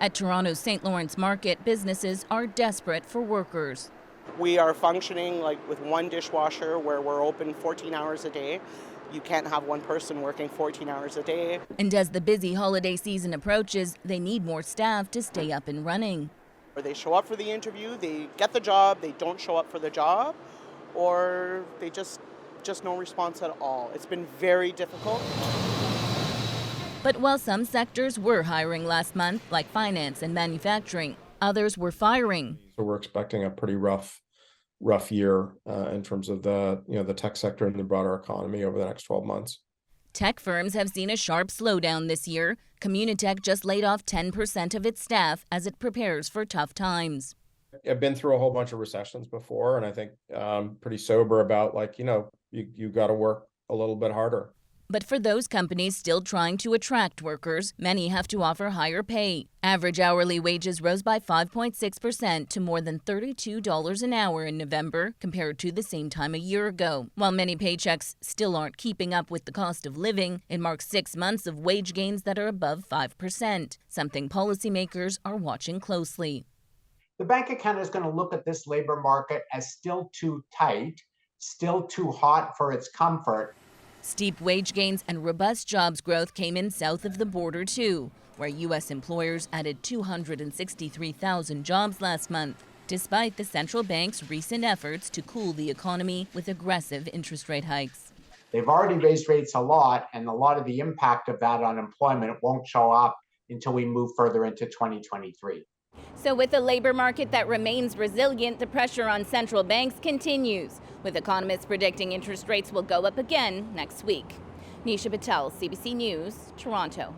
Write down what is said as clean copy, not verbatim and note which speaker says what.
Speaker 1: At Toronto's St. Lawrence Market, businesses are desperate for workers.
Speaker 2: We are functioning like with one dishwasher where we're open 14 hours a day. You can't have one person working 14 hours a day.
Speaker 1: And as the busy holiday season approaches, they need more staff to stay up and running.
Speaker 2: Or they show up for the interview, they get the job, they don't show up for the job, or they just no response at all. It's been very difficult.
Speaker 1: But while some sectors were hiring last month, like finance and manufacturing, others were firing.
Speaker 3: So we're expecting a pretty rough year in terms of the tech sector and the broader economy over the next 12 months.
Speaker 1: Tech firms have seen a sharp slowdown this year. Communitech just laid off 10% of its staff as it prepares for tough times.
Speaker 3: I've been through a whole bunch of recessions before, and I think pretty sober about you got to work a little bit harder.
Speaker 1: But for those companies still trying to attract workers, many have to offer higher pay. Average hourly wages rose by 5.6% to more than $32 an hour in November compared to the same time a year ago. While many paychecks still aren't keeping up with the cost of living, it marks 6 months of wage gains that are above 5%, something policymakers are watching closely.
Speaker 4: The Bank of Canada is going to look at this labor market as still too tight, still too hot for its comfort.
Speaker 1: Steep wage gains and robust jobs growth came in south of the border, too, where U.S. employers added 263,000 jobs last month, despite the central bank's recent efforts to cool the economy with aggressive interest rate hikes.
Speaker 4: They've already raised rates a lot, and a lot of the impact of that on employment won't show up until we move further into 2023.
Speaker 1: So with a labor market that remains resilient, the pressure on central banks continues, with economists predicting interest rates will go up again next week. Nisha Patel, CBC News, Toronto.